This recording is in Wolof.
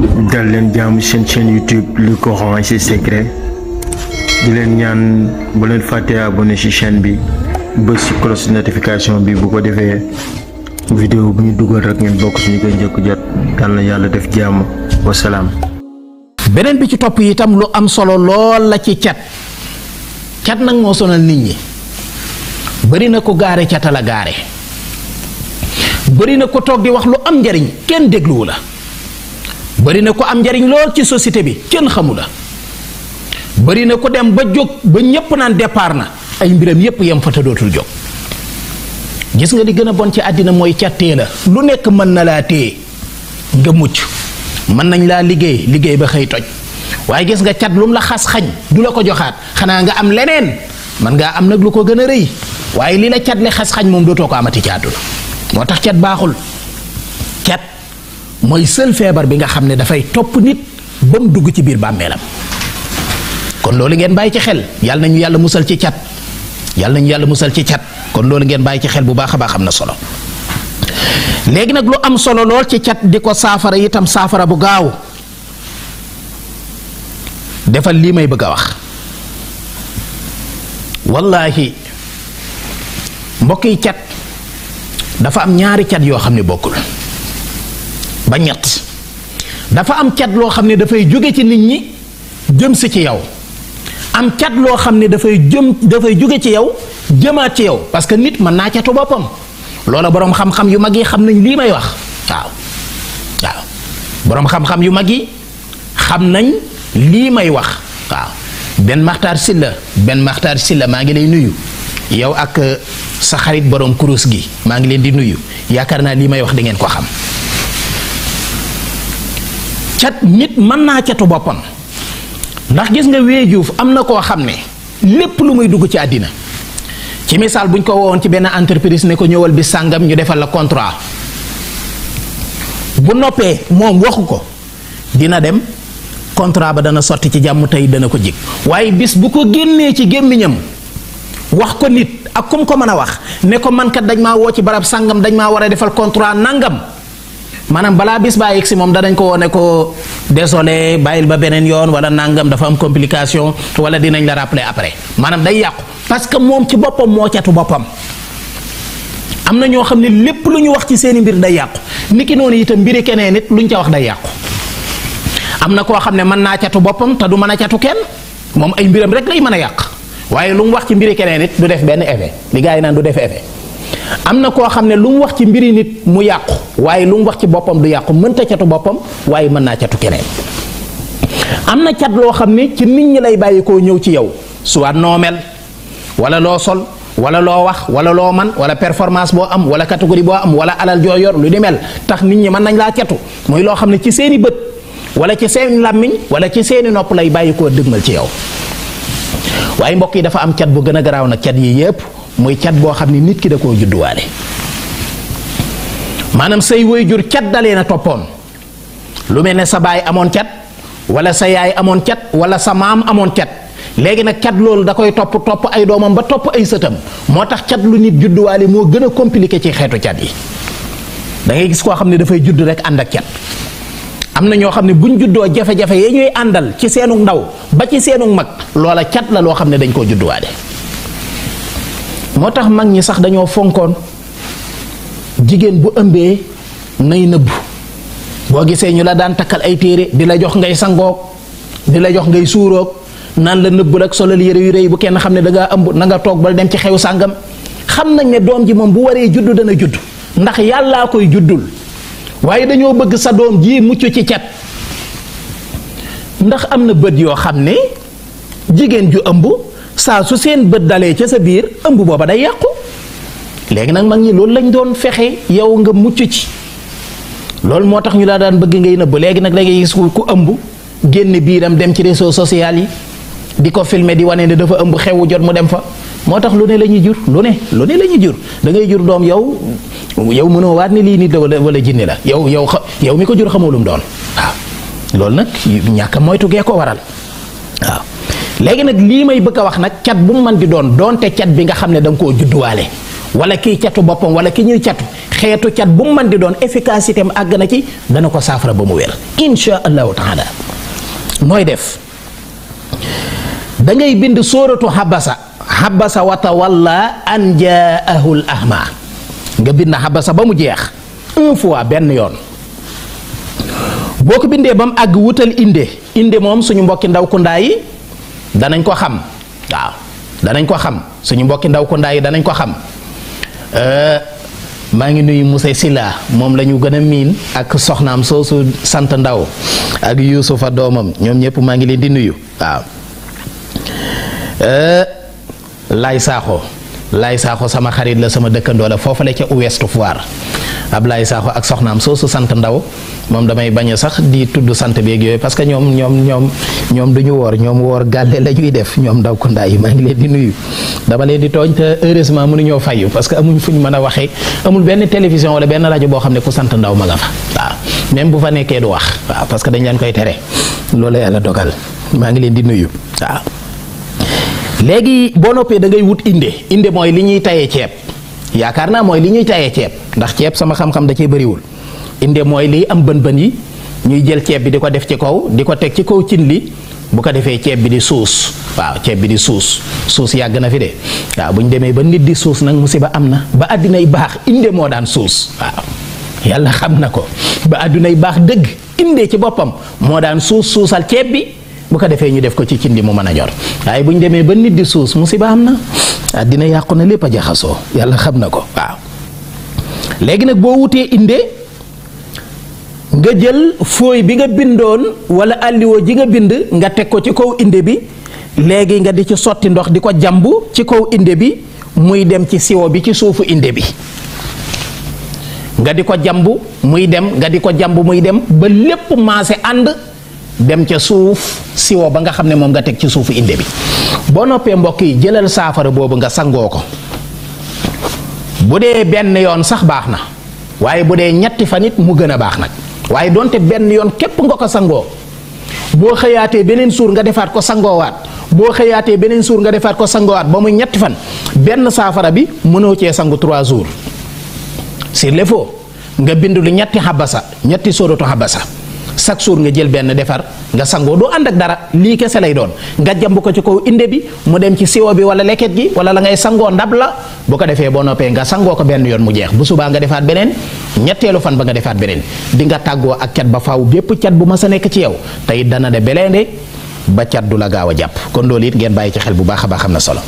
dal leen jaamu seen chaîne YouTube Le Coran et ses secrets di leen ñaan bu leen fàtte abonné ci chaîne bi bës ci cloche notification bi bu ko defee vidéo bu ñu dugal rek ngeen bokk suñu koy njëkk jot yal na yàlla def jàmm wasalaam. beneen bi ci topp itam lu am solo lool la ci cat nag moo sonal nit ñi bari na ko gaare cata la gaare bari na ko toog di wax lu am njariñ kenn dégluwu la bari na ko am njariñ lool ci société bi kenn xamu la bari na ko dem ba jóg ba ñépp naan départ na ay mbiram yépp yem fa te dootul jóg. gis nga li gën a bon ci àddina mooy cattee la lu nekk mën na laa téye nga mucc mën nañ laa liggéey ba xëy toj waaye gis nga cat lum la xas xañ du la ko joxaat xanaa nga am leneen man ngaa am nag lu ko gën a rëy waaye li la cat li xas xañ moom dootoo ko amati ci àdduna moo tax cat baaxul. cat mooy seul feebar bi nga xam ne dafay topp nit ba mu dugg ci biir bàmmeelam kon loolu ngeen bàyyi ci xel yàlla nañu yàlla musal ci cat kon loolu ngeen bàyyi ci xel bu baax a baax am na solo. léegi nag lu am solo lool ci cat di ko saafara itam saafara bu gaaw defal lii may bëgg a wax wallaahi mbokk yi cat dafa am ñaari cat yoo xam ne bokkul ba ñett dafa am cat loo xam ne dafay jóge ci nit ñi jëm si ci yow am cat loo xam ne dafay jóge ci yow jëmaat ci yow parce que nit mën naa catu boppam loola boroom xam-xam yu mag yi xam nañ lii may wax waaw boroom xam-xam yu mag yi xam nañ lii may wax waaw benn Maxtaar Silla maa ngi lay nuyu yow ak sa xarit boroom kurus gi maa ngi leen di nuyu yaakaar naa lii may wax da ngeen ko xam cat nit mën naa catu boppam ndax gis nga weejuuf am na koo xam ne lépp lu muy dugg ci àddina ci misaal buñ ko woowoon ci benn entreprise ne ko ñëwal bi sàngam ñu defal la contrat bu noppee moom waxu ko dina dem contrat ba dana sotti ci jàmm tey dana ko jig waaye bis bu ko génnee ci gémmiñam wax ko nit ak kum ko mën a wax ne ko man kat dañ maa woo ci barab sàngam dañ maa war a defal contrat nangam maanaam balaa bis baa yegg si moom danañ ko wone ko désolé bàyyil ba beneen yoon wala nangam dafa am complication wala dinañ la rappeler après maanaam day yàqu parce que moom ci boppam moo catu boppam. am na ñoo xam ne lépp lu ñu wax ci seeni mbir day yàqu niki noonu itam mbiri keneen nit luñ ca wax day yàqu am na koo xam ne mën naa catu boppam te du mën a catu kenn moom ay mbiram rek lay mën a yàq waaye lu mu wax ci mbiri keneen nit du def benn effet li gaa yi naan du def effet. am na koo xam ne lu mu wax ci mbiri nit mu yàqu waaye lu mu wax ci boppam du yàqu mënta catu boppam waaye mën naa catu keneen. am na cat loo xam ne ci nit ñi lay bàyyi koo ñëw ci yow soit noo mel wala loo sol wala loo wax wala loo man wala performance boo am wala catégorie boo am wala alal joo yor lu di mel tax nit ñi mën nañ laa catu mooy loo xam ne ci seeni bët wala ci seeni làmmiñ wala ci seeni nopp lay bàyyi koo dëgmal ci yow waaye mbokk yi dafa am cat bu gën a garaaw nag cat yi yépp muy cat boo xam ne nit ki da koo judduwaale maanaam say waajur cat dalee na toppoon lu mel ne sa baay amoon cat wala sa yaay amoon cat wala sa maam amoon cat léegi nag cat loolu da koy topp ay doomam ba topp ay sëtam moo tax cat lu nit judduwaale moo gën a compliqué ci xeetu cat yi da ngay gis koo xam ne dafay judd rek ànd ak cat am na ñoo xam ne buñ juddoo jafe-jafe yee ñuy àndal ci seenu ndaw ba ci seenu mag loola cat la loo xam ne dañ koo judduwaale moo tax mag ñi sax dañoo fonkoon jigéen bu ëmbee nay nëbbu boo gisee ñu la daan takkal ay téere di la jox ngay sangoog di la jox ngay suuroog naan la nëbbul ak solal yére yu rëy bu kenn xam ne da ngaa ëmb na nga toog bal dem ci xew sàngam xam nañ ne doom ji moom bu waree juddu dana judd ndax yàllaa koy juddul waaye dañoo bëgg sa doom ji mucc ci cat ndax am na bët yoo xam ne jigéen ju ëmb saa su seen bët dalee ca sa biir ëmb booba day yàqu léegi nag mag ñi loolu lañ doon fexe yow nga mucc ci loolu moo tax ñu laa daan bëgg ngay nëbb léegi nag da ngay gis ku ëmb génn biiram dem ci réseaux sociaux yi di ko filmer di wane ne dafa ëmb xewu jot mu dem fa moo tax lu ne la ñuy jur lu ne la ñuy jur da ngay jur doom yow mënoo waat ni lii nit la wala jinne la yow mi ko jur xamoo lu mu doon waaw loolu nag ñàkk a moytu gee ko waral waaw. léegi nag lii may bëgg a wax nag cat bu mu mën di doon doonte cat bi nga xam ne da nga koo judduwaale wala kii catu boppam wala ki ñuy catu xeetu cat bu mu mën di doon efficacité am àgg na ci dana ko saafara ba mu wér insha allahu taala. nooy def da ngay bind sóoratu habasa wa tawalla an jaahu al ahma nga bind habasa ba mu jeex un fois benn yoon. boo ko bindee ba mu àgg wutal inde moom suñu mbokki ndaw ku ndaa yi danañ ko xam waaw danañ ko xam suñu mbokki ndaw ku ndaa yi danañ ko xam. maa ngi nuyu Moussa Silla moom la ñu gën a miin ak soxnaam soosu sant ndaw ak Yuusufa doomam ñoom ñëpp maa ngi leen di nuyu waaw. Laay Saaxo sama xarit la sama dëkkandoo la foofa la ca Ouest Foire Ablaye Saaxo ak soxnaam soosu sant ndaw moom damay bañ a sax di tudd sant beeg yooyu parce que ñoom du ñu woor ñoom woor gàlle la ñuy def ñoom ndaw ko ndaa yi maa ngi leen di nuyu dama leen di tooñ te heureusement mënuñoo fayu parce que amuñ fu ñu mën a waxee amul benn télévision wala benn rajo boo xam ne ku sant ndaw ma nga fa waaw même bu fa nekkee du wax waaw parce que dañ leen koy tere loolu yàlla dogal maa ngi leen di nuyu waaw. léegi boo noppee da ngay wut inde mooy li ñuy tayee ceeb yaakaar naa mooy li ñuy tayee ceeb ndax ceeb sama xam-xam da cee bëriwul inde mooy liy am bën-bën yi ñuy jël ceeb bi di ko def ci kaw di ko teg ci kaw cin li bu ko defee ceeb bi di suus waaw ceeb bi di suus yàgg na fi de waaw bu ñu demee ba nit di suus nag musiba am na ba àddinay baax inde moo daan suus waaw yàlla xam na ko ba àddinay baax dëgg inde ci boppam moo daan suusal ceeb bi bu ko defee ñu def ko ci cindi mu mën a ñor waaye bu ñu demee ba nit di suus musiba am na àddina yàqu na lépp a jaxasoo yàlla xam na ko waaw. léegi nag boo wutee inde nga jël fooy bi nga bindoon wala alliwo ji nga bind nga teg ko ci kaw inde bi léegi nga di ci sotti ndox di ko jambu ci kaw inde bi muy dem ci siwo bi ci suufu inde bi nga di ko jambu muy dem nga di ko jambu muy dem ba lépp maase ànd dem ca suuf siwo ba nga xam ne moom nga teg ci suufu inde bi boo noppee mbokk yi jëlal saafara boobu nga sangoo ko bu dee benn yoon sax baax na waaye bu dee ñetti fan it mu gën a baax nag waaye donte benn yoon képp nga ko sangoo boo xëyaatee beneen suur nga defaat ko sangoowaat boo xëyaatee beneen suur nga defaat ko sangoowaat ba muy ñetti fan benn saafara bi mënoo cee sangu 3 jours s'il le faut nga bind lu ñetti sóoratu habasa chaque jour nga jël benn defar nga sangoo doo ànd ak dara lii kese lay doon nga jamb ko ci kaw inde bi mu dem ci siwo bi wala leket gi wala la ngay sangoo ndab la bu ko defee boo noppee nga sangoo ko benn yoon mu jeex bu subaa nga defaat beneen ñetteelu fan ba nga defaat beneen di nga tàggoo ak cat ba faaw bépp cat bu ma sa nekk ci yow te it dana de beleende ba cat du la gaaw a jàpp kon loolu it ngeen bàyyi ci xel bu baax a baax am na solo